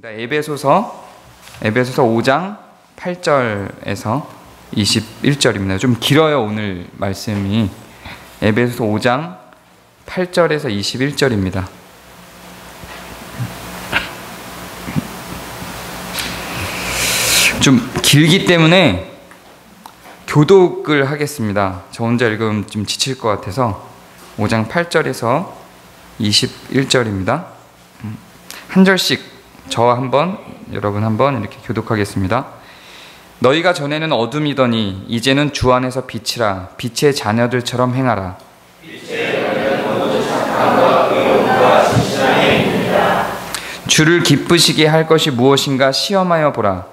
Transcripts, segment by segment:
에베소서 5장 8절에서 21절입니다. 좀 길어요, 오늘 말씀이. 에베소서 5장 8절에서 21절입니다. 좀 길기 때문에 교독을 하겠습니다. 저 혼자 읽으면 좀 지칠 것 같아서 5장 8절에서 21절입니다. 한 절씩 저와 한번, 여러분 한번 이렇게 교독하겠습니다. 너희가 전에는 어둠이더니 이제는 주 안에서 빛이라. 빛의 자녀들처럼 행하라. 주를 기쁘시게 할 것이 무엇인가 시험하여 보라.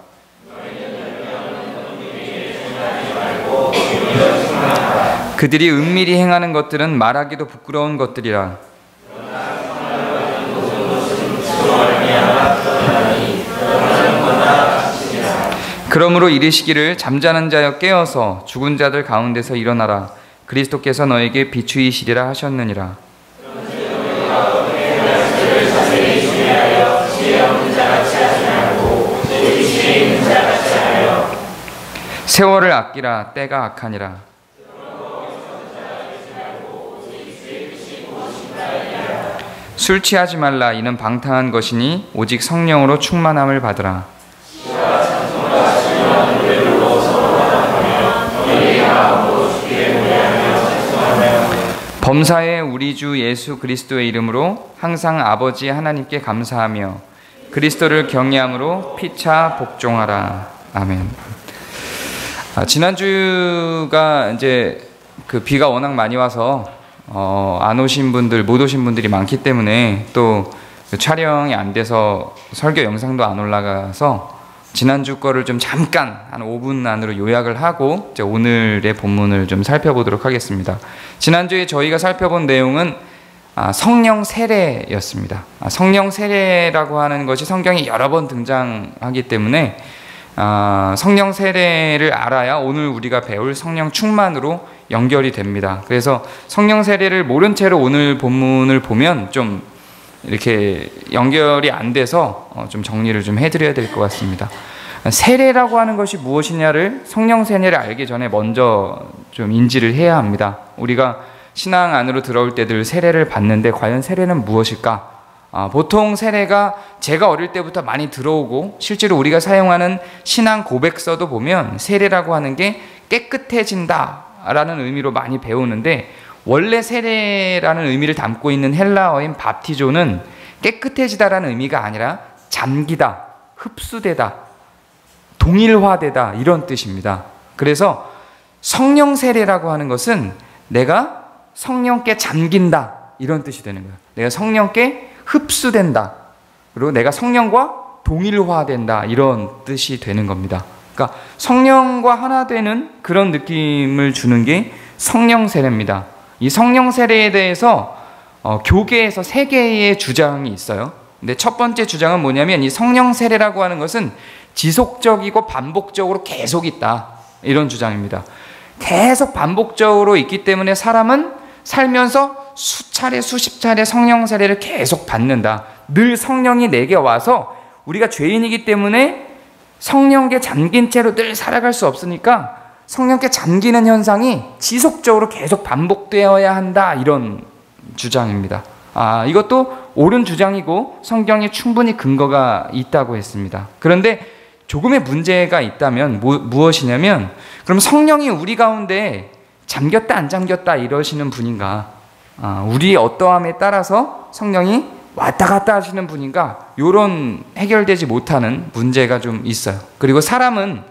그들이 은밀히 행하는 것들은 말하기도 부끄러운 것들이라. 그러므로 이르시기를 잠자는 자여 깨어서 죽은 자들 가운데서 일어나라. 그리스도께서 너에게 비추이시리라 하셨느니라. 세월을 아끼라. 때가 악하니라. 술 취하지 말라. 이는 방탕한 것이니 오직 성령으로 충만함을 받으라. 범사에 우리 주 예수 그리스도의 이름으로 항상 아버지 하나님께 감사하며 그리스도를 경외함으로 피차 복종하라. 아멘. 지난주가 이제 그 비가 워낙 많이 와서 안 오신 분들, 못 오신 분들이 많기 때문에 또 촬영이 안 돼서 설교 영상도 안 올라가서 지난주 거를 좀 잠깐 한 5분 안으로 요약을 하고 이제 오늘의 본문을 좀 살펴보도록 하겠습니다. 지난주에 저희가 살펴본 내용은 성령 세례였습니다. 성령 세례라고 하는 것이 성경에 여러 번 등장하기 때문에 성령 세례를 알아야 오늘 우리가 배울 성령 충만으로 연결이 됩니다. 그래서 성령 세례를 모른 채로 오늘 본문을 보면 좀 이렇게 연결이 안 돼서 좀 정리를 좀 해드려야 될 것 같습니다. 세례라고 하는 것이 무엇이냐를 성령 세례를 알기 전에 먼저 좀 인지를 해야 합니다. 우리가 신앙 안으로 들어올 때 늘 세례를 받는데 과연 세례는 무엇일까? 보통 세례가 제가 어릴 때부터 많이 들어오고 실제로 우리가 사용하는 신앙 고백서도 보면 세례라고 하는 게 깨끗해진다 라는 의미로 많이 배우는데 원래 세례라는 의미를 담고 있는 헬라어인 밥티조는 깨끗해지다라는 의미가 아니라 잠기다, 흡수되다, 동일화되다 이런 뜻입니다. 그래서 성령 세례라고 하는 것은 내가 성령께 잠긴다 이런 뜻이 되는 거예요. 내가 성령께 흡수된다. 그리고 내가 성령과 동일화된다 이런 뜻이 되는 겁니다. 그러니까 성령과 하나 되는 그런 느낌을 주는 게 성령 세례입니다. 이 성령 세례에 대해서 교계에서 세 개의 주장이 있어요. 근데 첫 번째 주장은 뭐냐면 이 성령 세례라고 하는 것은 지속적이고 반복적으로 계속 있다 이런 주장입니다. 계속 반복적으로 있기 때문에 사람은 살면서 수차례 수십 차례 성령 세례를 계속 받는다. 늘 성령이 내게 와서 우리가 죄인이기 때문에 성령께 잠긴 채로 늘 살아갈 수 없으니까 성령께 잠기는 현상이 지속적으로 계속 반복되어야 한다 이런 주장입니다. 이것도 옳은 주장이고 성경에 충분히 근거가 있다고 했습니다. 그런데 조금의 문제가 있다면 무엇이냐면 그럼 성령이 우리 가운데 잠겼다 안 잠겼다 이러시는 분인가? 우리의 어떠함에 따라서 성령이 왔다 갔다 하시는 분인가? 이런 해결되지 못하는 문제가 좀 있어요. 그리고 사람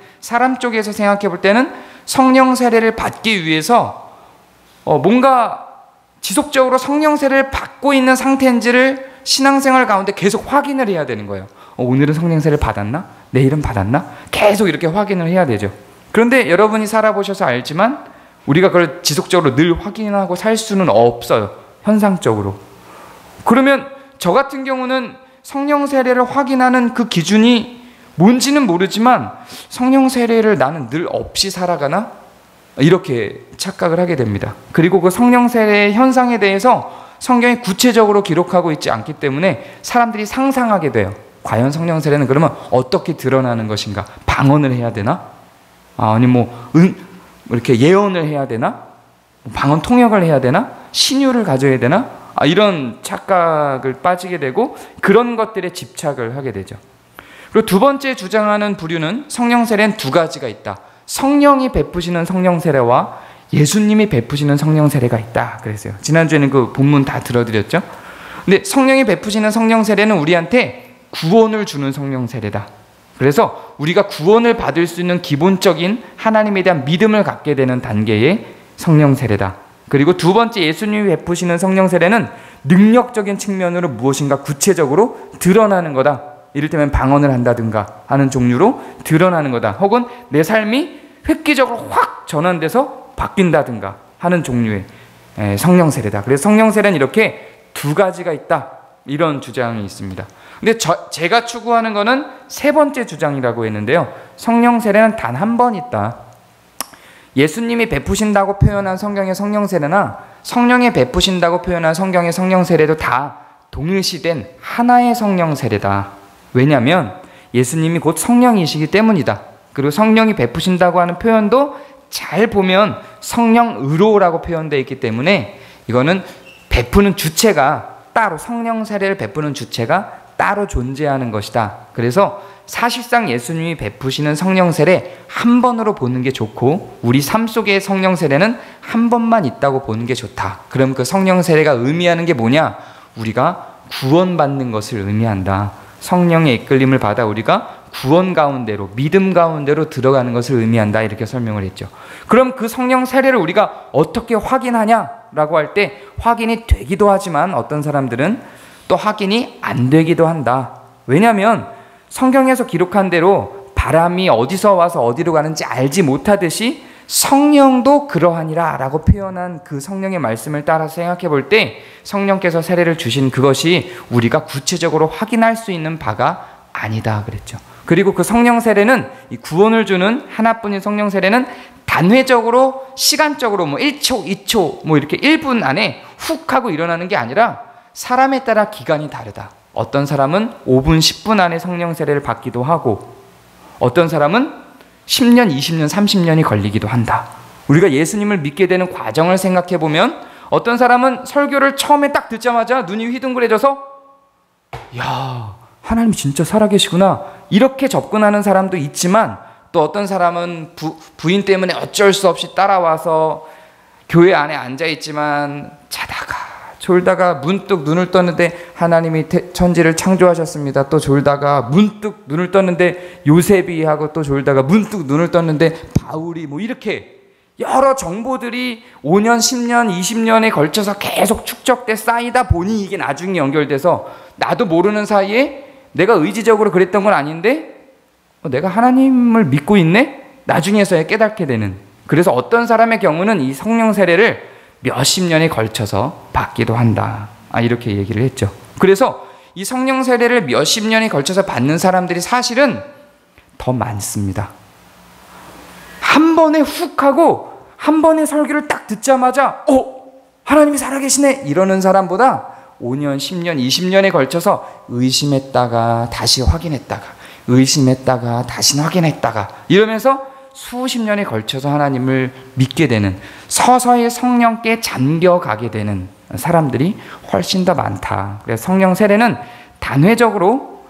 쪽에서 생각해 볼 때는 성령 세례를 받기 위해서 뭔가 지속적으로 성령 세례를 받고 있는 상태인지를 신앙생활 가운데 계속 확인을 해야 되는 거예요. 오늘은 성령 세례를 받았나? 내일은 받았나? 계속 이렇게 확인을 해야 되죠. 그런데 여러분이 살아보셔서 알지만 우리가 그걸 지속적으로 늘 확인하고 살 수는 없어요. 현상적으로. 그러면 저 같은 경우는 성령 세례를 확인하는 그 기준이 뭔지는 모르지만 성령 세례를 나는 늘 없이 살아가나? 이렇게 착각을 하게 됩니다. 그리고 그 성령 세례의 현상에 대해서 성경이 구체적으로 기록하고 있지 않기 때문에 사람들이 상상하게 돼요. 과연 성령 세례는 그러면 어떻게 드러나는 것인가? 방언을 해야 되나? 아니 이렇게 예언을 해야 되나? 방언 통역을 해야 되나? 신유를 가져야 되나? 이런 착각을 빠지게 되고 그런 것들에 집착을 하게 되죠. 그리고 두 번째 주장하는 부류는 성령 세례는 두 가지가 있다. 성령이 베푸시는 성령 세례와 예수님이 베푸시는 성령 세례가 있다 그랬어요. 지난주에는 그 본문 다 들어드렸죠. 근데 성령이 베푸시는 성령 세례는 우리한테 구원을 주는 성령 세례다. 그래서 우리가 구원을 받을 수 있는 기본적인 하나님에 대한 믿음을 갖게 되는 단계의 성령 세례다. 그리고 두 번째 예수님이 베푸시는 성령 세례는 능력적인 측면으로 무엇인가 구체적으로 드러나는 거다. 이를테면 방언을 한다든가 하는 종류로 드러나는 거다. 혹은 내 삶이 획기적으로 확 전환돼서 바뀐다든가 하는 종류의 성령 세례다. 그래서 성령 세례는 이렇게 두 가지가 있다. 이런 주장이 있습니다. 근데 제가 추구하는 거는 세 번째 주장이라고 했는데요. 성령 세례는 단 한 번 있다. 예수님이 베푸신다고 표현한 성경의 성령 세례나 성령이 베푸신다고 표현한 성경의 성령 세례도 다 동일시된 하나의 성령 세례다. 왜냐하면 예수님이 곧 성령이시기 때문이다. 그리고 성령이 베푸신다고 하는 표현도 잘 보면 성령으로라고 표현되어 있기 때문에 이거는 베푸는 주체가 따로 성령 세례를 베푸는 주체가 따로 존재하는 것이다. 그래서 사실상 예수님이 베푸시는 성령 세례 한 번으로 보는 게 좋고 우리 삶 속의 성령 세례는 한 번만 있다고 보는 게 좋다. 그럼 그 성령 세례가 의미하는 게 뭐냐? 우리가 구원받는 것을 의미한다. 성령의 이끌림을 받아 우리가 구원 가운데로 믿음 가운데로 들어가는 것을 의미한다. 이렇게 설명을 했죠. 그럼 그 성령 세례를 우리가 어떻게 확인하냐라고 할 때 확인이 되기도 하지만 어떤 사람들은 또 확인이 안 되기도 한다. 왜냐하면 성경에서 기록한 대로 바람이 어디서 와서 어디로 가는지 알지 못하듯이 성령도 그러하니라 라고 표현한 그 성령의 말씀을 따라서 생각해 볼 때 성령께서 세례를 주신 그것이 우리가 구체적으로 확인할 수 있는 바가 아니다 그랬죠. 그리고 그 성령 세례는 이 구원을 주는 하나뿐인 성령 세례는 단회적으로 시간적으로 1초, 2초 이렇게 1분 안에 훅 하고 일어나는 게 아니라 사람에 따라 기간이 다르다. 어떤 사람은 5분, 10분 안에 성령 세례를 받기도 하고 어떤 사람은 10년, 20년, 30년이 걸리기도 한다. 우리가 예수님을 믿게 되는 과정을 생각해 보면 어떤 사람은 설교를 처음에 딱 듣자마자 눈이 휘둥그레져서 야, 하나님이 진짜 살아계시구나 이렇게 접근하는 사람도 있지만 또 어떤 사람은 부인 때문에 어쩔 수 없이 따라와서 교회 안에 앉아있지만 자다가 졸다가 문득 눈을 떴는데 하나님이 천지를 창조하셨습니다. 또 졸다가 문득 눈을 떴는데 요셉이 하고 또 졸다가 문득 눈을 떴는데 바울이 이렇게 여러 정보들이 5년, 10년, 20년에 걸쳐서 계속 축적돼 쌓이다 보니 이게 나중에 연결돼서 나도 모르는 사이에 내가 의지적으로 그랬던 건 아닌데 내가 하나님을 믿고 있네? 나중에서야 깨닫게 되는. 그래서 어떤 사람의 경우는 이 성령 세례를 몇십 년에 걸쳐서 받기도 한다. 이렇게 얘기를 했죠. 그래서 이 성령 세례를 몇십 년에 걸쳐서 받는 사람들이 사실은 더 많습니다. 한 번에 훅 하고 한 번에 설교를 딱 듣자마자 하나님이 살아계시네 이러는 사람보다 5년, 10년, 20년에 걸쳐서 의심했다가 다시 확인했다가 의심했다가 다시 확인했다가 이러면서 수십 년에 걸쳐서 하나님을 믿게 되는 서서히 성령께 잠겨가게 되는 사람들이 훨씬 더 많다. 그래서 성령 세례는 단회적으로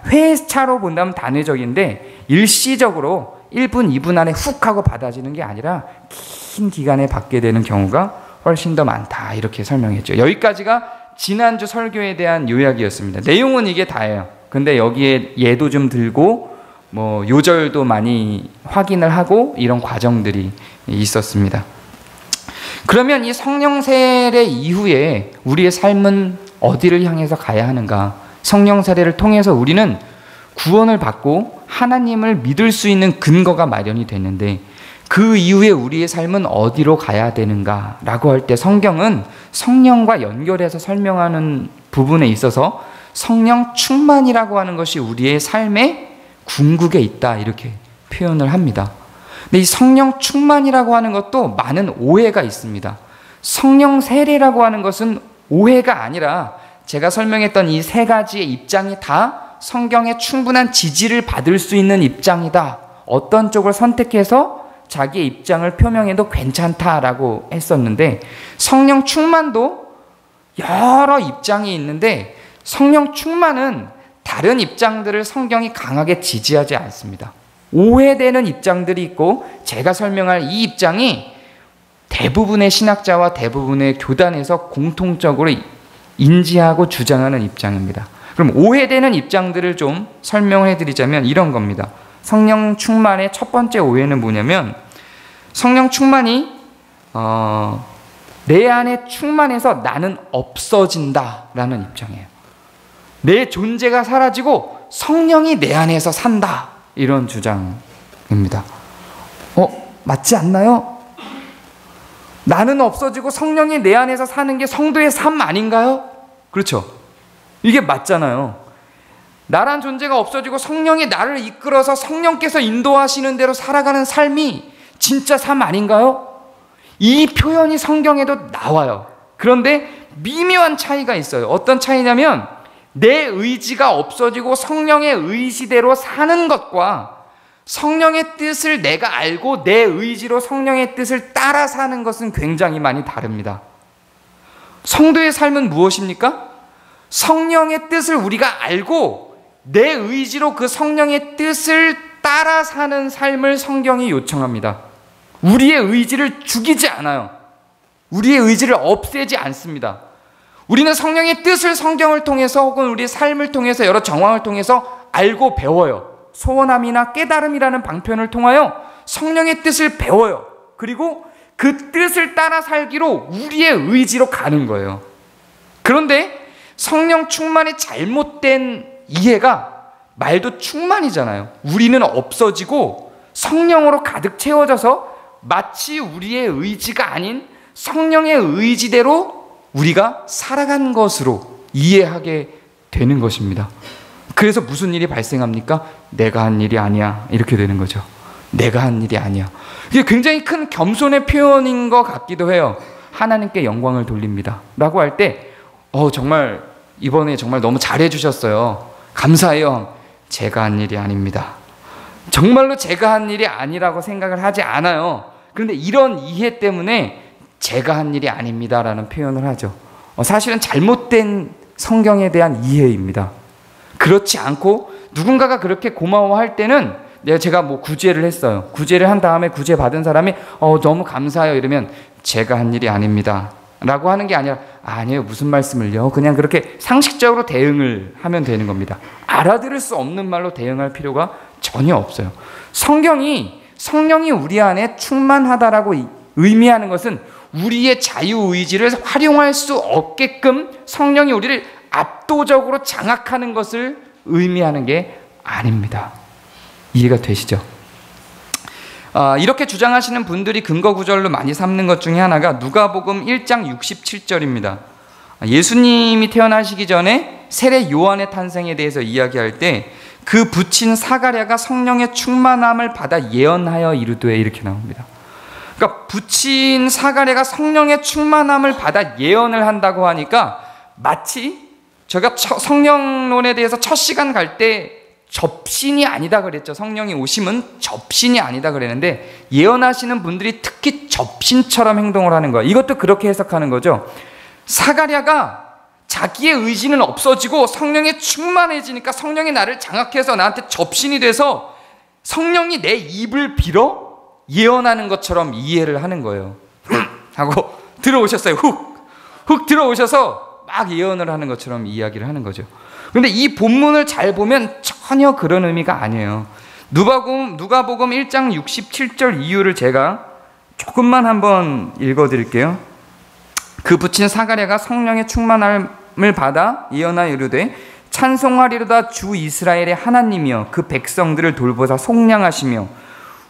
회차로 본다면 단회적인데 일시적으로 1분, 2분 안에 훅 하고 받아지는 게 아니라 긴 기간에 받게 되는 경우가 훨씬 더 많다. 이렇게 설명했죠. 여기까지가 지난주 설교에 대한 요약이었습니다. 내용은 이게 다예요. 근데 여기에 예도 좀 들고 요절도 많이 확인을 하고 이런 과정들이 있었습니다. 그러면 이 성령 세례 이후에 우리의 삶은 어디를 향해서 가야 하는가? 성령 세례를 통해서 우리는 구원을 받고 하나님을 믿을 수 있는 근거가 마련이 됐는데 그 이후에 우리의 삶은 어디로 가야 되는가? 라고 할 때 성경은 성령과 연결해서 설명하는 부분에 있어서 성령 충만이라고 하는 것이 우리의 삶의 궁극에 있다 이렇게 표현을 합니다. 근데 이 성령 충만이라고 하는 것도 많은 오해가 있습니다. 성령 세례라고 하는 것은 오해가 아니라 제가 설명했던 이 세 가지의 입장이 다 성경에 충분한 지지를 받을 수 있는 입장이다. 어떤 쪽을 선택해서 자기의 입장을 표명해도 괜찮다라고 했었는데, 성령 충만도 여러 입장이 있는데 성령 충만은 다른 입장들을 성경이 강하게 지지하지 않습니다. 오해되는 입장들이 있고, 제가 설명할 이 입장이 대부분의 신학자와 대부분의 교단에서 공통적으로 인지하고 주장하는 입장입니다. 그럼 오해되는 입장들을 좀 설명해 드리자면 이런 겁니다. 성령 충만의 첫 번째 오해는 뭐냐면, 성령 충만이 내 안에 충만해서 나는 없어진다라는 입장이에요. 내 존재가 사라지고 성령이 내 안에서 산다, 이런 주장입니다. 맞지 않나요? 나는 없어지고 성령이 내 안에서 사는 게 성도의 삶 아닌가요? 그렇죠. 이게 맞잖아요. 나란 존재가 없어지고 성령이 나를 이끌어서 성령께서 인도하시는 대로 살아가는 삶이 진짜 삶 아닌가요? 이 표현이 성경에도 나와요. 그런데 미묘한 차이가 있어요. 어떤 차이냐면, 내 의지가 없어지고 성령의 의지대로 사는 것과 성령의 뜻을 내가 알고 내 의지로 성령의 뜻을 따라 사는 것은 굉장히 많이 다릅니다. 성도의 삶은 무엇입니까? 성령의 뜻을 우리가 알고 내 의지로 그 성령의 뜻을 따라 사는 삶을 성경이 요청합니다. 우리의 의지를 죽이지 않아요. 우리의 의지를 없애지 않습니다. 우리는 성령의 뜻을 성경을 통해서 혹은 우리의 삶을 통해서 여러 정황을 통해서 알고 배워요. 소원함이나 깨달음이라는 방편을 통하여 성령의 뜻을 배워요. 그리고 그 뜻을 따라 살기로 우리의 의지로 가는 거예요. 그런데 성령 충만의 잘못된 이해가, 말도 충만이잖아요. 우리는 없어지고 성령으로 가득 채워져서 마치 우리의 의지가 아닌 성령의 의지대로 우리가 살아간 것으로 이해하게 되는 것입니다. 그래서 무슨 일이 발생합니까? 내가 한 일이 아니야, 이렇게 되는 거죠. 내가 한 일이 아니야. 이게 굉장히 큰 겸손의 표현인 것 같기도 해요. 하나님께 영광을 돌립니다 라고 할 때 정말 이번에 정말 너무 잘해 주셨어요, 감사해요. 제가 한 일이 아닙니다. 정말로 제가 한 일이 아니라고 생각을 하지 않아요. 그런데 이런 이해 때문에 제가 한 일이 아닙니다 라는 표현을 하죠. 사실은 잘못된 성경에 대한 이해입니다. 그렇지 않고 누군가가 그렇게 고마워할 때는, 제가 구제를 했어요. 구제를 한 다음에 구제 받은 사람이 너무 감사해요 이러면 제가 한 일이 아닙니다 라고 하는 게 아니라, 아니에요, 무슨 말씀을요? 그냥 그렇게 상식적으로 대응을 하면 되는 겁니다. 알아들을 수 없는 말로 대응할 필요가 전혀 없어요. 성령이 우리 안에 충만하다라고 의미하는 것은 우리의 자유의지를 활용할 수 없게끔 성령이 우리를 압도적으로 장악하는 것을 의미하는 게 아닙니다. 이해가 되시죠? 이렇게 주장하시는 분들이 근거 구절로 많이 삼는 것 중에 하나가 누가복음 1장 67절입니다. 예수님이 태어나시기 전에 세례 요한의 탄생에 대해서 이야기할 때 그 부친 사가랴가 성령의 충만함을 받아 예언하여 이르되, 이렇게 나옵니다. 그러니까 부친 사가랴가 성령의 충만함을 받아 예언을 한다고 하니까, 마치 제가 성령론에 대해서 첫 시간 갈 때 접신이 아니다 그랬죠. 성령이 오심은 접신이 아니다 그랬는데, 예언하시는 분들이 특히 접신처럼 행동을 하는 거예요. 이것도 그렇게 해석하는 거죠. 사가랴가 자기의 의지는 없어지고 성령이 충만해지니까 성령이 나를 장악해서 나한테 접신이 돼서 성령이 내 입을 빌어 예언하는 것처럼 이해를 하는 거예요. 하고 들어오셨어요. 훅 들어오셔서 막 예언을 하는 것처럼 이야기를 하는 거죠. 그런데 이 본문을 잘 보면 전혀 그런 의미가 아니에요. 누가복음 1장 67절 이유를 제가 조금만 한번 읽어드릴게요. 그 부친 사가랴가 성령의 충만함을 받아 예언하여 이르되, 찬송하리로다 주 이스라엘의 하나님이여, 그 백성들을 돌보사 속량하시며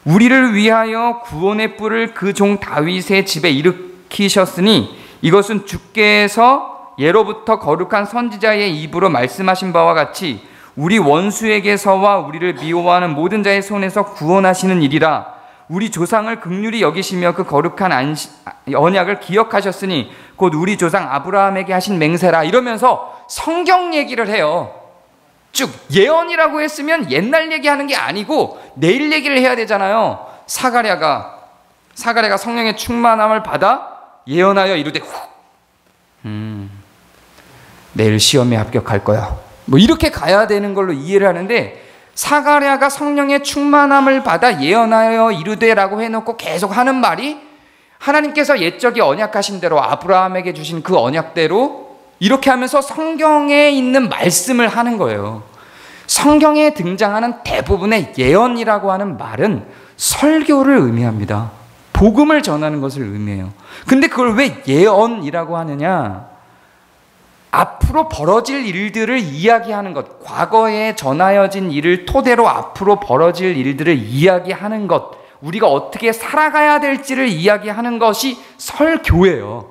우리를 위하여 구원의 뿔을 그 종 다윗의 집에 일으키셨으니 이것은 주께서 예로부터 거룩한 선지자의 입으로 말씀하신 바와 같이 우리 원수에게서와 우리를 미워하는 모든 자의 손에서 구원하시는 일이라. 우리 조상을 긍휼히 여기시며 그 거룩한 언약을 기억하셨으니 곧 우리 조상 아브라함에게 하신 맹세라. 이러면서 성경 얘기를 해요. 쭉 예언이라고 했으면 옛날 얘기하는 게 아니고 내일 얘기를 해야 되잖아요. 사가랴가 성령의 충만함을 받아 예언하여 이르되 내일 시험에 합격할 거야. 뭐 이렇게 가야 되는 걸로 이해를 하는데, 사가랴가 성령의 충만함을 받아 예언하여 이르되라고 해놓고 계속 하는 말이 하나님께서 옛적에 언약하신 대로 아브라함에게 주신 그 언약대로 이렇게 하면서 성경에 있는 말씀을 하는 거예요. 성경에 등장하는 대부분의 예언이라고 하는 말은 설교를 의미합니다. 복음을 전하는 것을 의미해요. 근데 그걸 왜 예언이라고 하느냐? 앞으로 벌어질 일들을 이야기하는 것, 과거에 전하여진 일을 토대로 앞으로 벌어질 일들을 이야기하는 것, 우리가 어떻게 살아가야 될지를 이야기하는 것이 설교예요.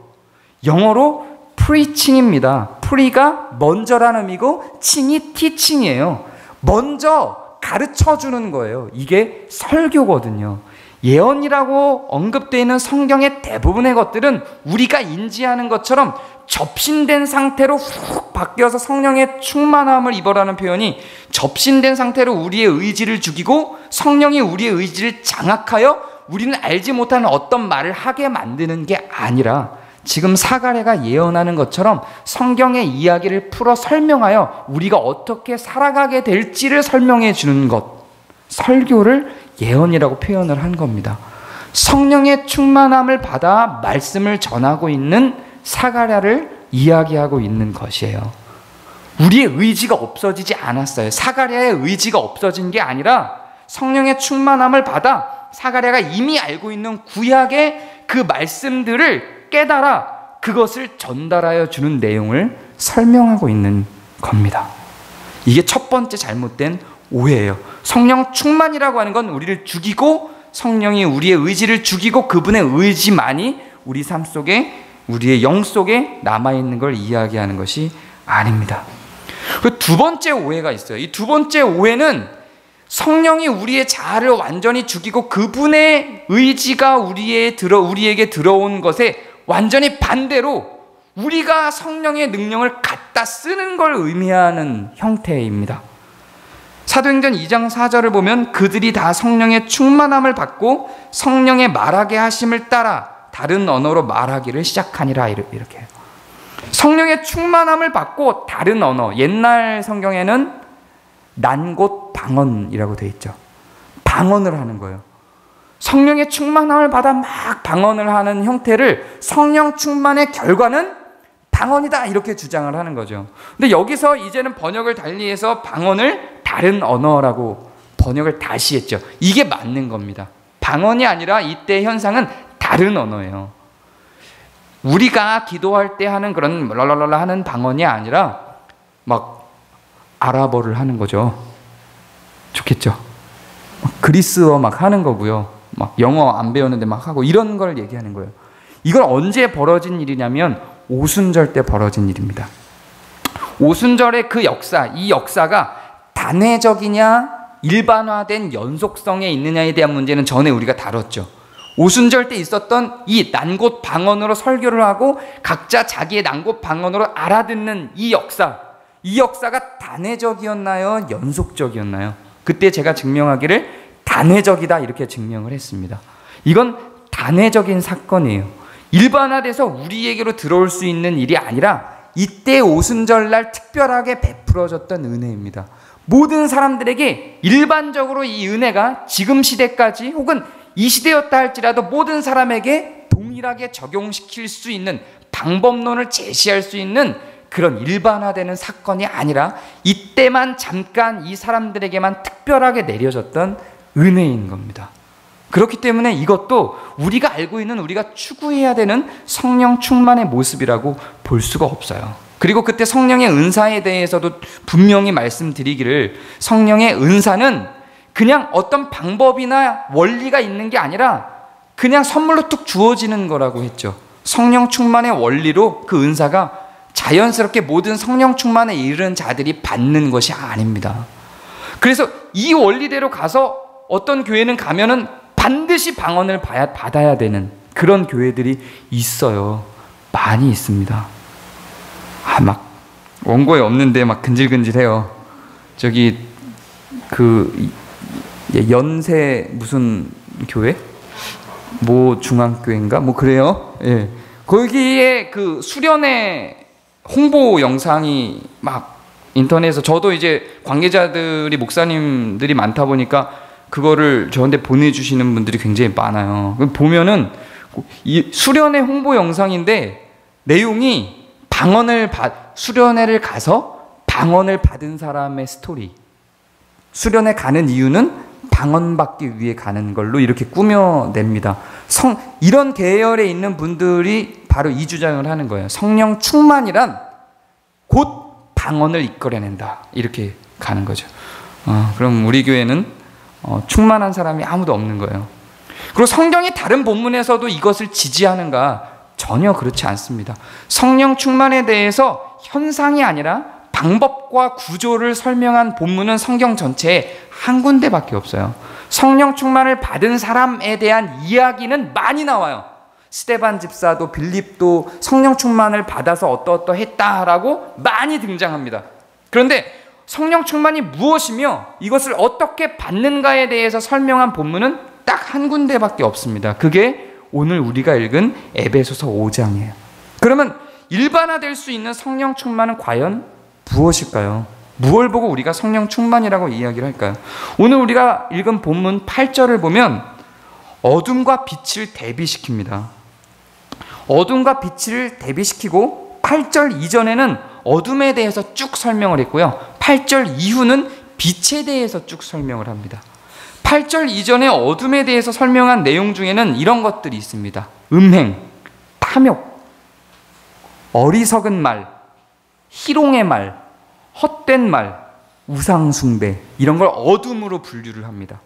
영어로 preaching입니다. pre가 먼저라는 의미고 칭이 teaching이에요. 먼저 가르쳐주는 거예요. 이게 설교거든요. 예언이라고 언급되어 있는 성경의 대부분의 것들은 우리가 인지하는 것처럼 접신된 상태로 훅 바뀌어서 성령의 충만함을 입어라는 표현이 접신된 상태로 우리의 의지를 죽이고 성령이 우리의 의지를 장악하여 우리는 알지 못하는 어떤 말을 하게 만드는 게 아니라 지금 사가랴가 예언하는 것처럼 성경의 이야기를 풀어 설명하여 우리가 어떻게 살아가게 될지를 설명해 주는 것, 설교를 예언이라고 표현을 한 겁니다. 성령의 충만함을 받아 말씀을 전하고 있는 사가랴를 이야기하고 있는 것이에요. 우리의 의지가 없어지지 않았어요. 사가랴의 의지가 없어진 게 아니라 성령의 충만함을 받아 사가랴가 이미 알고 있는 구약의 그 말씀들을 깨달아 그것을 전달하여 주는 내용을 설명하고 있는 겁니다. 이게 첫 번째 잘못된 오해예요. 성령 충만이라고 하는 건 우리를 죽이고 성령이 우리의 의지를 죽이고 그분의 의지만이 우리 삶 속에 우리의 영 속에 남아있는 걸 이야기하는 것이 아닙니다. 그 두 번째 오해가 있어요. 이 두 번째 오해는 성령이 우리의 자아를 완전히 죽이고 그분의 의지가 우리에게 들어온 것에 완전히 반대로 우리가 성령의 능력을 갖다 쓰는 걸 의미하는 형태입니다. 사도행전 2장 4절을 보면 그들이 다 성령의 충만함을 받고 성령의 말하게 하심을 따라 다른 언어로 말하기를 시작하니라, 이렇게 해요. 성령의 충만함을 받고 다른 언어, 옛날 성경에는 난곳 방언이라고 되어 있죠. 방언을 하는 거예요. 성령의 충만함을 받아 막 방언을 하는 형태를 성령 충만의 결과는 방언이다 이렇게 주장을 하는 거죠. 근데 여기서 이제는 번역을 달리해서 방언을 다른 언어라고 번역을 다시 했죠. 이게 맞는 겁니다. 방언이 아니라 이때 현상은 다른 언어예요. 우리가 기도할 때 하는 그런 랄랄랄라 하는 방언이 아니라 막 아랍어를 하는 거죠. 좋겠죠. 그리스어 막 하는 거고요. 막 영어 안 배웠는데 막 하고 이런 걸 얘기하는 거예요. 이건 언제 벌어진 일이냐면 오순절 때 벌어진 일입니다. 오순절의 그 역사, 이 역사가 단회적이냐 일반화된 연속성에 있느냐에 대한 문제는 전에 우리가 다뤘죠. 오순절 때 있었던 이 난곳 방언으로 설교를 하고 각자 자기의 난곳 방언으로 알아듣는 이 역사가 단회적이었나요? 연속적이었나요? 그때 제가 증명하기를 단회적이다 이렇게 증명을 했습니다. 이건 단회적인 사건이에요. 일반화돼서 우리에게로 들어올 수 있는 일이 아니라 이때 오순절날 특별하게 베풀어졌던 은혜입니다. 모든 사람들에게 일반적으로 이 은혜가 지금 시대까지 혹은 이 시대였다 할지라도 모든 사람에게 동일하게 적용시킬 수 있는 방법론을 제시할 수 있는 그런 일반화되는 사건이 아니라 이때만 잠깐 이 사람들에게만 특별하게 내려졌던 은혜인 겁니다. 그렇기 때문에 이것도 우리가 알고 있는 우리가 추구해야 되는 성령 충만의 모습이라고 볼 수가 없어요. 그리고 그때 성령의 은사에 대해서도 분명히 말씀드리기를 성령의 은사는 그냥 어떤 방법이나 원리가 있는 게 아니라 그냥 선물로 뚝 주어지는 거라고 했죠. 성령 충만의 원리로 그 은사가 자연스럽게 모든 성령 충만에 이르는 자들이 받는 것이 아닙니다. 그래서 이 원리대로 가서 어떤 교회는 가면은 반드시 방언을 받아야 되는 그런 교회들이 있어요. 많이 있습니다. 막 원고에 없는데 막 근질근질해요. 저기 그 연세 무슨 교회? 뭐 중앙교회인가? 뭐 그래요. 예. 거기에 그 수련회 홍보 영상이 막 인터넷에서, 저도 이제 관계자들이 목사님들이 많다 보니까 그거를 저한테 보내주시는 분들이 굉장히 많아요. 보면은 이 수련회 홍보 영상인데 내용이 수련회를 가서 방언을 받은 사람의 스토리. 수련회 가는 이유는 방언받기 위해 가는 걸로 이렇게 꾸며냅니다. 이런 계열에 있는 분들이 바로 이 주장을 하는 거예요. 성령 충만이란 곧 방언을 이끌어낸다. 이렇게 가는 거죠. 그럼 우리 교회는 충만한 사람이 아무도 없는 거예요. 그리고 성경이 다른 본문에서도 이것을 지지하는가? 전혀 그렇지 않습니다. 성령 충만에 대해서 현상이 아니라 방법과 구조를 설명한 본문은 성경 전체에 한 군데밖에 없어요. 성령 충만을 받은 사람에 대한 이야기는 많이 나와요. 스데반 집사도 빌립도 성령 충만을 받아서 어떠어떠했다라고 많이 등장합니다. 그런데 성령 충만이 무엇이며 이것을 어떻게 받는가에 대해서 설명한 본문은 딱 한 군데밖에 없습니다. 그게 오늘 우리가 읽은 에베소서 5장이에요. 그러면 일반화될 수 있는 성령 충만은 과연 무엇일까요? 무엇을 보고 우리가 성령 충만이라고 이야기를 할까요? 오늘 우리가 읽은 본문 8절을 보면 어둠과 빛을 대비시킵니다. 어둠과 빛을 대비시키고 8절 이전에는 어둠에 대해서 쭉 설명을 했고요. 8절 이후는 빛에 대해서 쭉 설명을 합니다. 8절 이전에 어둠에 대해서 설명한 내용 중에는 이런 것들이 있습니다. 음행, 탐욕, 어리석은 말, 희롱의 말, 헛된 말, 우상숭배, 이런 걸 어둠으로 분류를 합니다.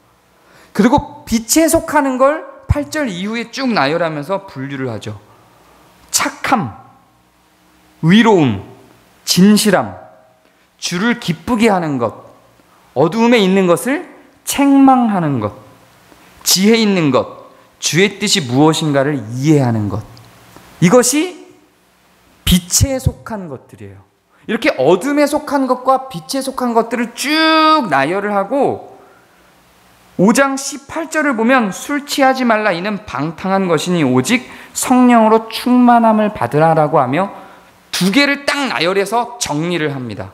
그리고 빛에 속하는 걸 8절 이후에 쭉 나열하면서 분류를 하죠. 착함, 의로움, 진실함, 주를 기쁘게 하는 것, 어두움에 있는 것을 책망하는 것, 지혜 있는 것, 주의 뜻이 무엇인가를 이해하는 것, 이것이 빛에 속한 것들이에요. 이렇게 어둠에 속한 것과 빛에 속한 것들을 쭉 나열을 하고 5장 18절을 보면 술 취하지 말라 이는 방탕한 것이니 오직 성령으로 충만함을 받으라라고 하며 두 개를 딱 나열해서 정리를 합니다.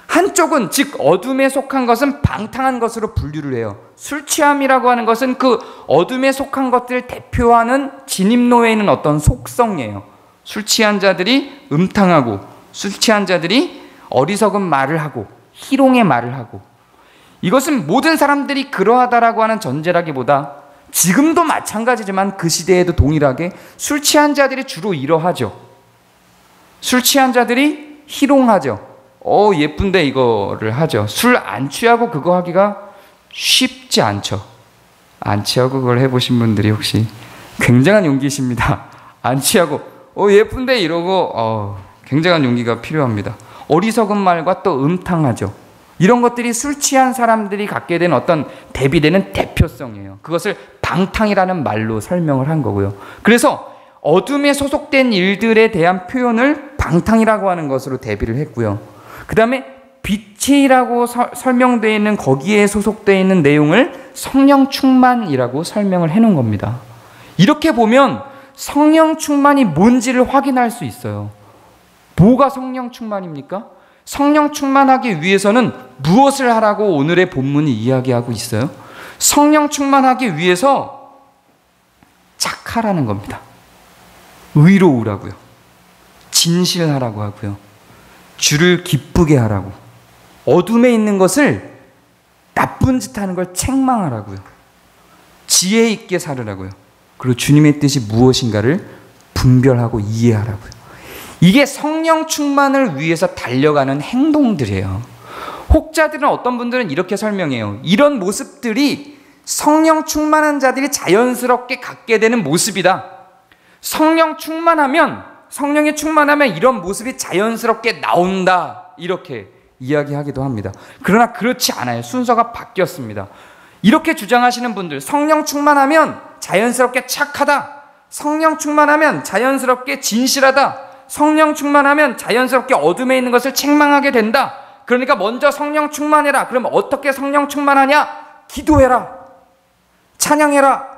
한쪽은 즉 어둠에 속한 것은 방탕한 것으로 분류를 해요. 술 취함이라고 하는 것은 그 어둠에 속한 것들을 대표하는 진입로에 있는 어떤 속성이에요. 술 취한 자들이 음탕하고 술 취한 자들이 어리석은 말을 하고 희롱의 말을 하고, 이것은 모든 사람들이 그러하다라고 하는 전제라기보다 지금도 마찬가지지만 그 시대에도 동일하게 술 취한 자들이 주로 이러하죠. 술 취한 자들이 희롱하죠. 예쁜데 이거를 하죠. 술 안 취하고 그거 하기가 쉽지 않죠. 안 취하고 그걸 해보신 분들이 혹시 굉장한 용기십니다. 안 취하고 예쁜데 이러고 굉장한 용기가 필요합니다. 어리석은 말과 또 음탕하죠. 이런 것들이 술 취한 사람들이 갖게 된 어떤 대비되는 대표성이에요. 그것을 방탕이라는 말로 설명을 한 거고요. 그래서 어둠에 소속된 일들에 대한 표현을 방탕이라고 하는 것으로 대비를 했고요. 그 다음에 빛이라고 설명되어 있는 거기에 소속되어 있는 내용을 성령 충만이라고 설명을 해놓은 겁니다. 이렇게 보면 성령 충만이 뭔지를 확인할 수 있어요. 뭐가 성령 충만입니까? 성령 충만하기 위해서는 무엇을 하라고 오늘의 본문이 이야기하고 있어요? 성령 충만하기 위해서 착하라는 겁니다. 의로우라고요. 진실하라고 하고요. 주를 기쁘게 하라고. 어둠에 있는 것을 나쁜 짓 하는 걸 책망하라고요. 지혜 있게 살으라고요. 그리고 주님의 뜻이 무엇인가를 분별하고 이해하라고요. 이게 성령 충만을 위해서 달려가는 행동들이에요. 혹자들은 어떤 분들은 이렇게 설명해요. 이런 모습들이 성령 충만한 자들이 자연스럽게 갖게 되는 모습이다. 성령이 충만하면 이런 모습이 자연스럽게 나온다. 이렇게 이야기하기도 합니다. 그러나 그렇지 않아요. 순서가 바뀌었습니다. 이렇게 주장하시는 분들, 성령 충만하면 자연스럽게 착하다. 성령 충만하면 자연스럽게 진실하다. 성령 충만하면 자연스럽게 어둠에 있는 것을 책망하게 된다. 그러니까 먼저 성령 충만해라. 그럼 어떻게 성령 충만하냐? 기도해라. 찬양해라.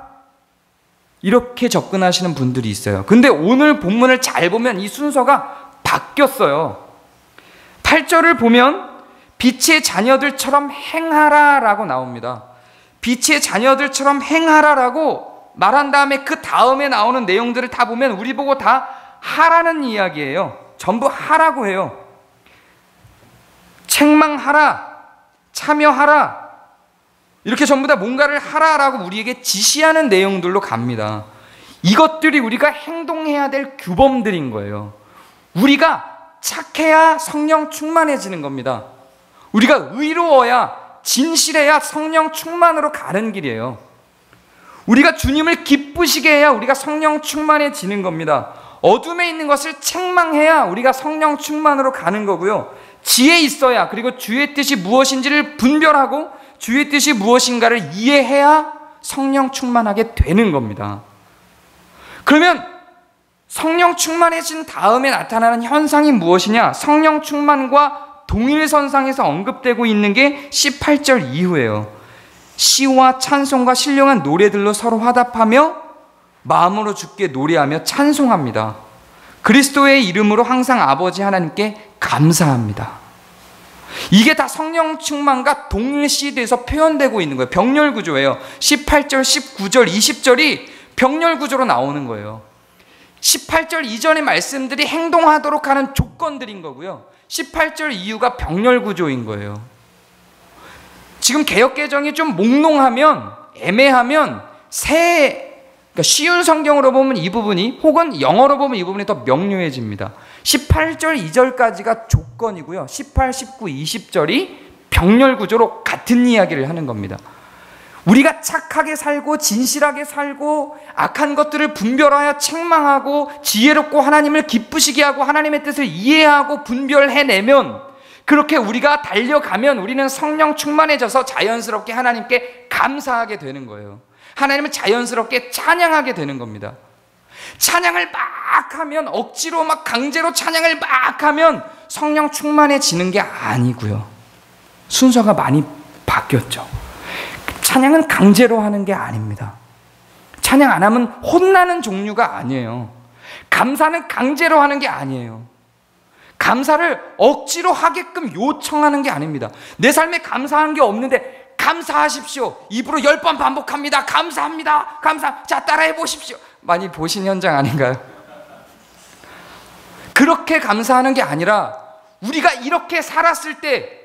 이렇게 접근하시는 분들이 있어요. 근데 오늘 본문을 잘 보면 이 순서가 바뀌었어요. 8절을 보면 빛의 자녀들처럼 행하라라고 나옵니다. 빛의 자녀들처럼 행하라라고 말한 다음에 그 다음에 나오는 내용들을 다 보면 우리 보고 다 하라는 이야기예요. 전부 하라고 해요. 책망하라, 참여하라, 이렇게 전부 다 뭔가를 하라라고 우리에게 지시하는 내용들로 갑니다. 이것들이 우리가 행동해야 될 규범들인 거예요. 우리가 착해야 성령 충만해지는 겁니다. 우리가 의로워야, 진실해야 성령 충만으로 가는 길이에요. 우리가 주님을 기쁘시게 해야 우리가 성령 충만해지는 겁니다. 어둠에 있는 것을 책망해야 우리가 성령 충만으로 가는 거고요. 지혜 있어야, 그리고 주의 뜻이 무엇인지를 분별하고 주의 뜻이 무엇인가를 이해해야 성령 충만하게 되는 겁니다. 그러면 성령 충만해진 다음에 나타나는 현상이 무엇이냐? 성령 충만과 동일선상에서 언급되고 있는 게 18절 이후예요. 시와 찬송과 신령한 노래들로 서로 화답하며 마음으로 주께 노래하며 찬송합니다. 그리스도의 이름으로 항상 아버지 하나님께 감사합니다. 이게 다 성령 충만과 동일시돼서 표현되고 있는 거예요. 병렬 구조예요. 18절, 19절, 20절이 병렬 구조로 나오는 거예요. 18절 이전의 말씀들이 행동하도록 하는 조건들인 거고요. 18절 이후가 병렬 구조인 거예요. 지금 개역개정이 좀 몽롱하면, 애매하면 그러니까 쉬운 성경으로 보면 이 부분이, 혹은 영어로 보면 이 부분이 더 명료해집니다. 18절 2절까지가 조건이고요. 18, 19, 20절이 병렬 구조로 같은 이야기를 하는 겁니다. 우리가 착하게 살고 진실하게 살고 악한 것들을 분별하여 책망하고 지혜롭고 하나님을 기쁘시게 하고 하나님의 뜻을 이해하고 분별해내면, 그렇게 우리가 달려가면 우리는 성령 충만해져서 자연스럽게 하나님께 감사하게 되는 거예요. 하나님을 자연스럽게 찬양하게 되는 겁니다. 찬양을 막 하면, 억지로 막 강제로 찬양을 막 하면 성령 충만해지는 게 아니고요. 순서가 많이 바뀌었죠. 찬양은 강제로 하는 게 아닙니다. 찬양 안 하면 혼나는 종류가 아니에요. 감사는 강제로 하는 게 아니에요. 감사를 억지로 하게끔 요청하는 게 아닙니다. 내 삶에 감사한 게 없는데 감사하십시오. 입으로 10번 반복합니다. 감사합니다. 자, 따라해 보십시오. 많이 보신 현장 아닌가요? 그렇게 감사하는 게 아니라 우리가 이렇게 살았을 때,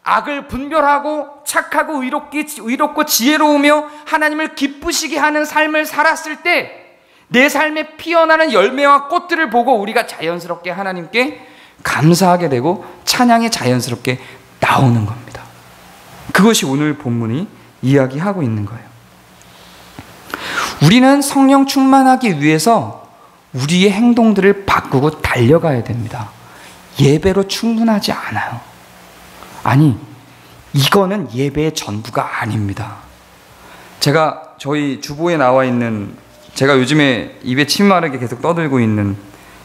악을 분별하고 착하고 의롭고 지혜로우며 하나님을 기쁘시게 하는 삶을 살았을 때 내 삶에 피어나는 열매와 꽃들을 보고 우리가 자연스럽게 하나님께 감사하게 되고 찬양이 자연스럽게 나오는 겁니다. 그것이 오늘 본문이 이야기하고 있는 거예요. 우리는 성령 충만하기 위해서 우리의 행동들을 바꾸고 달려가야 됩니다. 예배로 충분하지 않아요. 아니, 이거는 예배의 전부가 아닙니다. 제가 저희 주보에 나와 있는, 제가 요즘에 입에 침 마르게 계속 떠들고 있는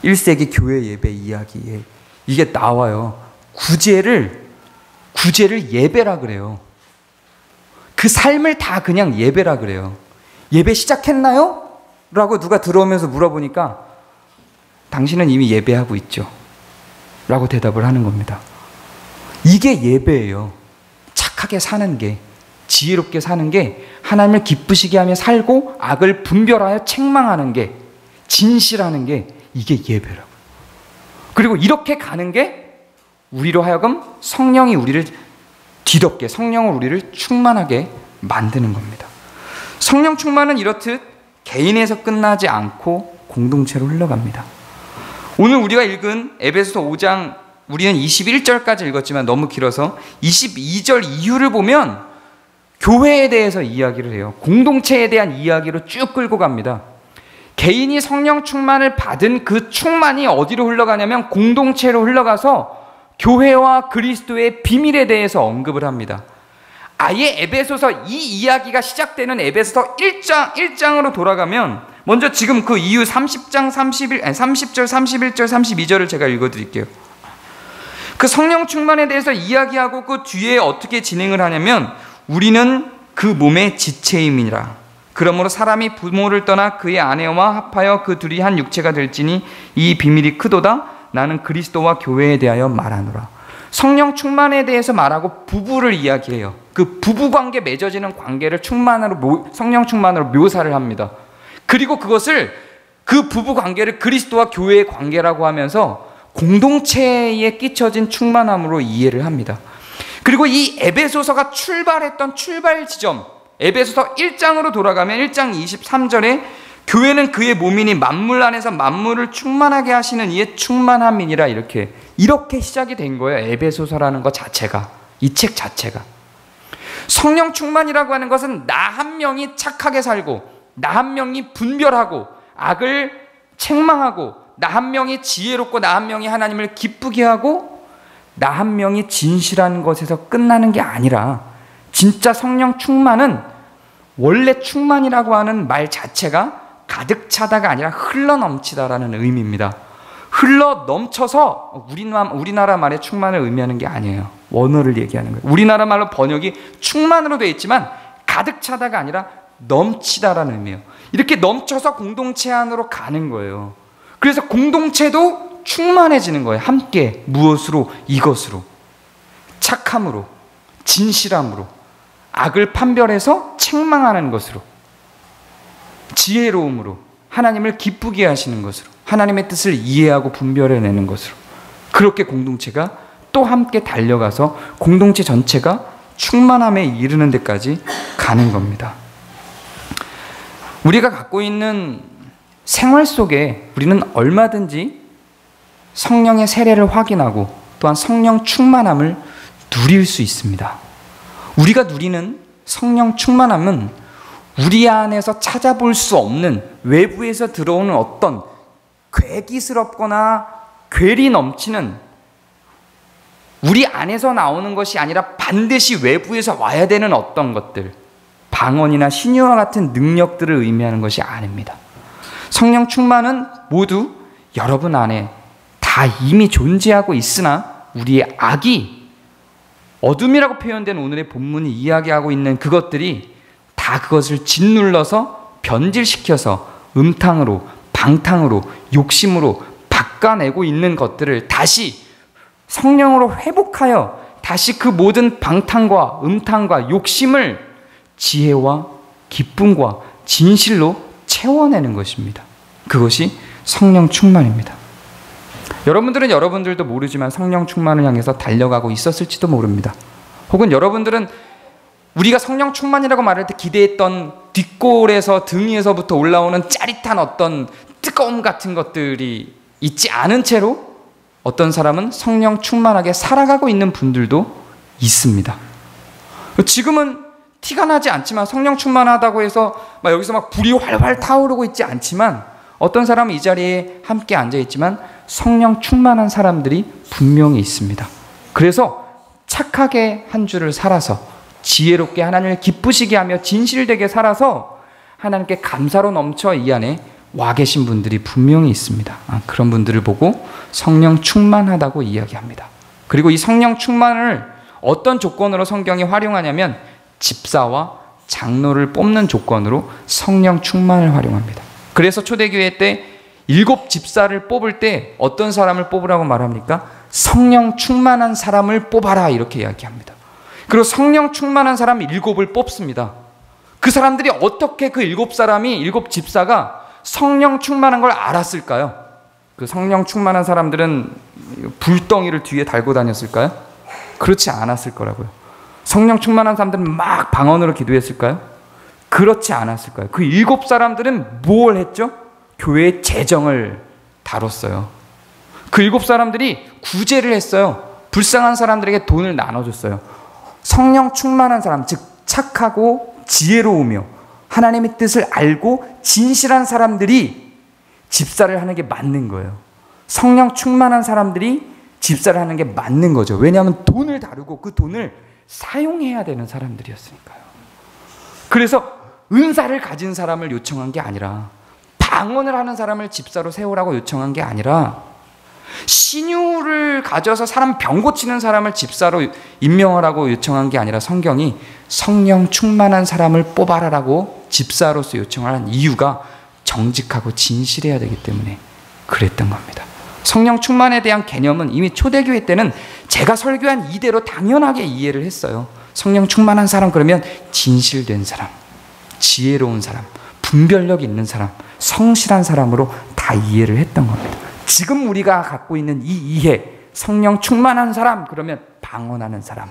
1세기 교회 예배 이야기에 이게 나와요. 구제를 예배라 그래요. 그 삶을 다 그냥 예배라 그래요. 예배 시작했나요? 라고 누가 들어오면서 물어보니까 당신은 이미 예배하고 있죠. 라고 대답을 하는 겁니다. 이게 예배예요. 착하게 사는 게, 지혜롭게 사는 게, 하나님을 기쁘시게 하며 살고 악을 분별하여 책망하는 게, 진실하는 게, 이게 예배라고요. 그리고 이렇게 가는 게 우리로 하여금 성령이 우리를 뒤덮게, 성령을 우리를 충만하게 만드는 겁니다. 성령 충만은 이렇듯 개인에서 끝나지 않고 공동체로 흘러갑니다. 오늘 우리가 읽은 에베소서 5장, 우리는 21절까지 읽었지만 너무 길어서 22절 이후를 보면 교회에 대해서 이야기를 해요. 공동체에 대한 이야기로 쭉 끌고 갑니다. 개인이 성령 충만을 받은 그 충만이 어디로 흘러가냐면 공동체로 흘러가서 교회와 그리스도의 비밀에 대해서 언급을 합니다. 아예 에베소서 이 이야기가 시작되는 에베소서 1장으로 돌아가면, 먼저 지금 그 이후 30절, 31절, 32절을 제가 읽어드릴게요. 그 성령 충만에 대해서 이야기하고 그 뒤에 어떻게 진행을 하냐면 우리는 그 몸의 지체임이라. 그러므로 사람이 부모를 떠나 그의 아내와 합하여 그 둘이 한 육체가 될지니 이 비밀이 크도다. 나는 그리스도와 교회에 대하여 말하노라. 성령 충만에 대해서 말하고 부부를 이야기해요. 그 부부관계 맺어지는 관계를 성령 충만으로 묘사를 합니다. 그리고 그것을 그 부부관계를 그리스도와 교회의 관계라고 하면서 공동체에 끼쳐진 충만함으로 이해를 합니다. 그리고 이 에베소서가 출발했던 출발 지점, 에베소서 1장으로 돌아가면 1장 23절에 교회는 그의 몸이니 만물 안에서 만물을 충만하게 하시는 이의 충만함이니라 이렇게 시작이 된 거예요. 에베소서라는 것 자체가, 이 책 자체가. 성령 충만이라고 하는 것은 나 한 명이 착하게 살고 나 한 명이 분별하고 악을 책망하고 나 한 명이 지혜롭고 나 한 명이 하나님을 기쁘게 하고 나 한 명이 진실한 것에서 끝나는 게 아니라 진짜 성령 충만은 원래 충만이라고 하는 말 자체가 가득 차다가 아니라 흘러 넘치다라는 의미입니다. 흘러 넘쳐서 우리나라 말의 충만을 의미하는 게 아니에요. 원어를 얘기하는 거예요. 우리나라 말로 번역이 충만으로 되어 있지만 가득 차다가 아니라 넘치다라는 의미예요. 이렇게 넘쳐서 공동체 안으로 가는 거예요. 그래서 공동체도 충만해지는 거예요. 함께 무엇으로? 이것으로. 착함으로, 진실함으로, 악을 판별해서 책망하는 것으로, 지혜로움으로, 하나님을 기쁘게 하시는 것으로, 하나님의 뜻을 이해하고 분별해내는 것으로, 그렇게 공동체가 또 함께 달려가서 공동체 전체가 충만함에 이르는 데까지 가는 겁니다. 우리가 갖고 있는 생활 속에 우리는 얼마든지 성령의 세례를 확인하고 또한 성령 충만함을 누릴 수 있습니다. 우리가 누리는 성령 충만함은 우리 안에서 찾아볼 수 없는 외부에서 들어오는 어떤 괴기스럽거나 괴리 넘치는 우리 안에서 나오는 것이 아니라 반드시 외부에서 와야 되는 어떤 것들, 방언이나 신유와 같은 능력들을 의미하는 것이 아닙니다. 성령 충만은 모두 여러분 안에 다 이미 존재하고 있으나 우리의 악이 어둠이라고 표현된 오늘의 본문이 이야기하고 있는 그것들이 다 그것을 짓눌러서 변질시켜서 음탕으로, 방탕으로, 욕심으로 바꿔내고 있는 것들을 다시 성령으로 회복하여 다시 그 모든 방탕과 음탕과 욕심을 지혜와 기쁨과 진실로 채워내는 것입니다. 그것이 성령 충만입니다. 여러분들은 여러분들도 모르지만 성령 충만을 향해서 달려가고 있었을지도 모릅니다. 혹은 여러분들은 우리가 성령 충만이라고 말할 때 기대했던 뒷골에서 등 위에서부터 올라오는 짜릿한 어떤 뜨거움 같은 것들이 있지 않은 채로 어떤 사람은 성령 충만하게 살아가고 있는 분들도 있습니다. 지금은 티가 나지 않지만 성령 충만하다고 해서 여기서 막 불이 활활 타오르고 있지 않지만 어떤 사람은 이 자리에 함께 앉아있지만 성령 충만한 사람들이 분명히 있습니다. 그래서 착하게 한 주를 살아서 지혜롭게 하나님을 기쁘시게 하며 진실되게 살아서 하나님께 감사로 넘쳐 이 안에 와 계신 분들이 분명히 있습니다. 그런 분들을 보고 성령 충만하다고 이야기합니다. 그리고 이 성령 충만을 어떤 조건으로 성경이 활용하냐면 집사와 장로를 뽑는 조건으로 성령 충만을 활용합니다. 그래서 초대교회 때 7 집사를 뽑을 때 어떤 사람을 뽑으라고 말합니까? 성령 충만한 사람을 뽑아라 이렇게 이야기합니다. 그리고 성령 충만한 사람 7을 뽑습니다. 그 사람들이 어떻게 그 7사람이 7 집사가 성령 충만한 걸 알았을까요? 그 성령 충만한 사람들은 불덩이를 뒤에 달고 다녔을까요? 그렇지 않았을 거라고요. 성령 충만한 사람들은 막 방언으로 기도했을까요? 그렇지 않았을까요? 그 7사람들은 뭘 했죠? 교회의 재정을 다뤘어요. 그 7사람들이 구제를 했어요. 불쌍한 사람들에게 돈을 나눠줬어요. 성령 충만한 사람, 즉 착하고 지혜로우며 하나님의 뜻을 알고 진실한 사람들이 집사를 하는 게 맞는 거예요. 성령 충만한 사람들이 집사를 하는 게 맞는 거죠. 왜냐하면 돈을 다루고 그 돈을 사용해야 되는 사람들이었으니까요. 그래서 은사를 가진 사람을 요청한 게 아니라 방언을 하는 사람을 집사로 세우라고 요청한 게 아니라 신유를 가져서 사람 병 고치는 사람을 집사로 임명하라고 요청한 게 아니라 성경이 성령 충만한 사람을 뽑아라라고 집사로서 요청을 한 이유가 정직하고 진실해야 되기 때문에 그랬던 겁니다. 성령 충만에 대한 개념은 이미 초대교회 때는 제가 설교한 이대로 당연하게 이해를 했어요. 성령 충만한 사람 그러면 진실된 사람, 지혜로운 사람, 분별력 있는 사람, 성실한 사람으로 다 이해를 했던 겁니다. 지금 우리가 갖고 있는 이 이해, 성령 충만한 사람 그러면 방언하는 사람,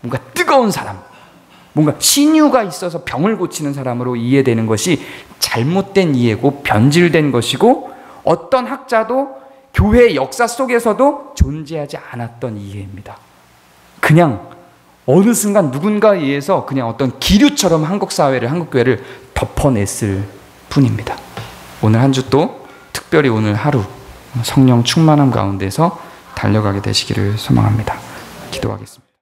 뭔가 뜨거운 사람, 뭔가 신유가 있어서 병을 고치는 사람으로 이해되는 것이 잘못된 이해고 변질된 것이고 어떤 학자도 교회 역사 속에서도 존재하지 않았던 이해입니다. 그냥 어느 순간 누군가에 의해서 그냥 어떤 기류처럼 한국 사회를, 한국 교회를 덮어냈을 뿐입니다. 오늘 한 주 또 특별히 오늘 하루 성령 충만함 가운데서 달려가게 되시기를 소망합니다. 기도하겠습니다.